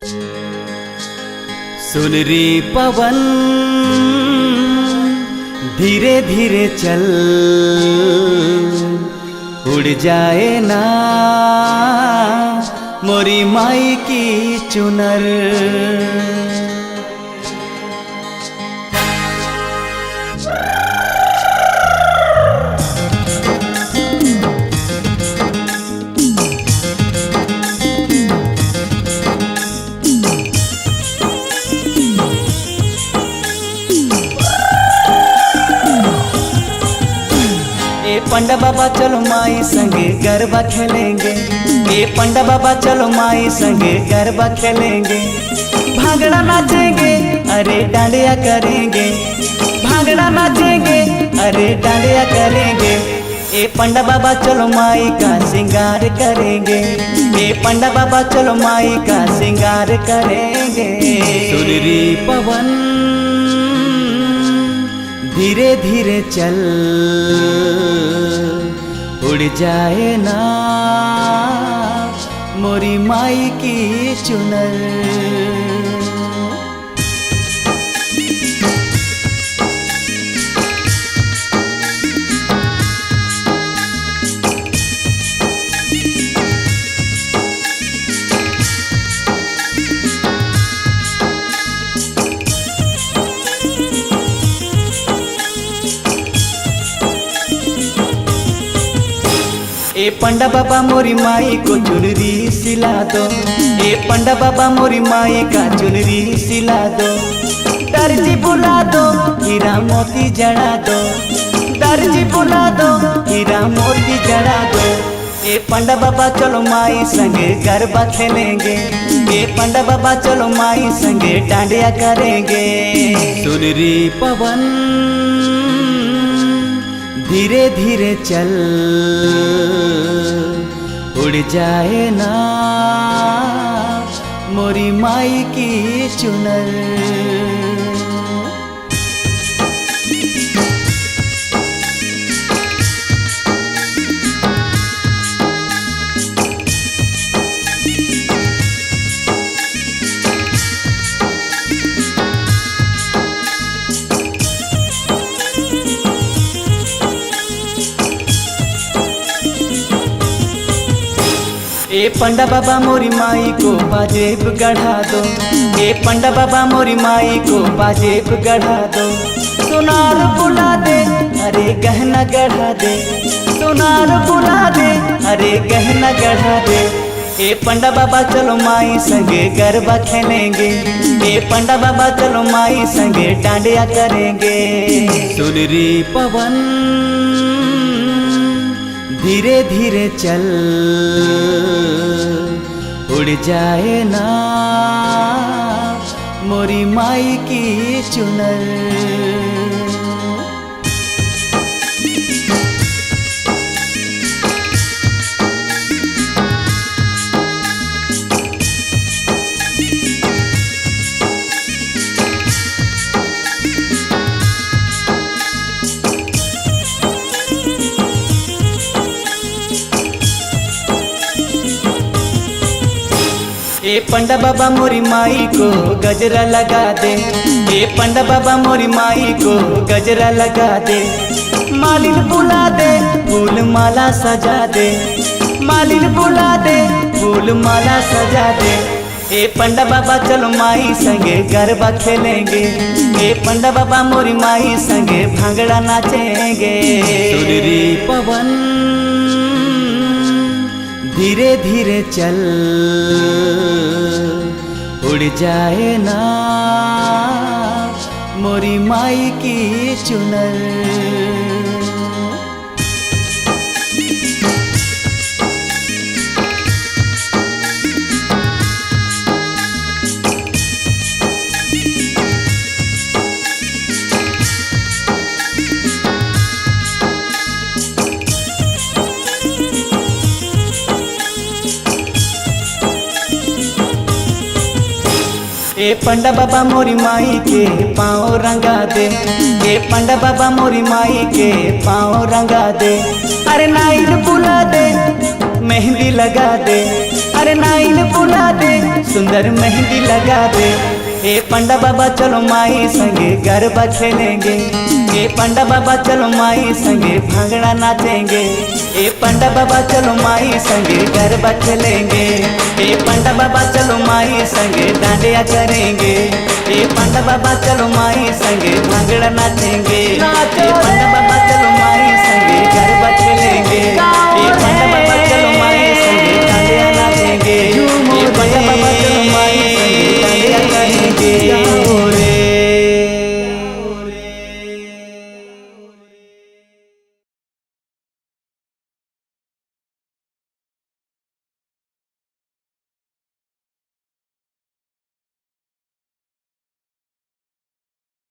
सुन रे पवन धीरे धीरे चल, उड़ जाए ना मोरी माई की चुनर। पंडा बाबा चलो माई संगे गरबा खेलेंगे, ये पंडा बाबा चलो माई संगे गरबा खेलेंगे। भांगड़ा नाचेंगे अरे डांडिया करेंगे, भांगड़ा नाचेंगे अरे डांडिया करेंगे। ये पंडा बाबा चलो माई का श्रृंगार करेंगे, ये पंडा बाबा चलो माई का श्रृंगार करेंगे। सुन रे पवन धीरे धीरे चल, उड़ जाए ना मोरी माई की चुनर। ए पंडा बाबा मोरी माई को चुनरी सिला दो, ए पंडा बाबा मोरी माई का चुनरी सिला दो। दर्जी बुला दो हीरा मोती जड़ा दो, दर्जी बुला दो हीरा मोती जड़ा दो। ए पंडा बाबा चलो माई संगे गरबा खेलेंगे, ए पंडा बाबा चलो माई संगे डांडिया करेंगे। सुन रे पवन धीरे धीरे चल, उड़ जाए ना मोरी माई की चुनर। ए पंडा बाबा मोरी माई को बाजेब गढ़ा दो, ए पंडा बाबा मोरी माई को बाजेब गढ़ा दो। सोनार बुला दे अरे गहना गढ़ा दे, सोनार बुला दे अरे गहना गढ़ा दे। ए पंडा बाबा चलो माई संगे गरबा खेलेंगे, ए पंडा बाबा चलो माई संगे डांडिया करेंगे। सुन रे पवन धीरे धीरे चल, उड़ जाए ना मोरी माई की चुनर। ए पंडा बाबा मोरी माई को गजरा लगा दे, ए पंडा बाबा मोरी माई को गजरा लगा दे। मालिन बुला दे फूल माला सजा दे, मालिन बुला दे फूल माला सजा दे। ए पंडा बाबा चलो माई संगे गरबा खेलेंगे, ए पंडा बाबा मोरी माई संगे भांगड़ा नाचेंगे। सुन रे पवन धीरे धीरे चल, उड़ जाए ना मोरी माई की चुनर। ए पंडा बाबा मोरी माई के पाँव रंगा दे, ए पंडा बाबा मोरी माई के पाँव रंगा दे। अरे नाइल बुला दे मेहंदी लगा दे, अरे नाइल बुला दे सुंदर मेहंदी लगा दे। ए पंडा बाबा चलो माई संगे गरबा खेलेंगे। ए पंडा बाबा चलो माई संगे भांगड़ा नाचेंगे। ए पंडा बाबा चलो माई संगे गरबा खेलेंगे। ए पंडा बाबा चलो माई संगे डांडिया करेंगे। ए पंडा बाबा चलो माई संगे भांगड़ा नाचेंगे। ए पंडा बाबा चलो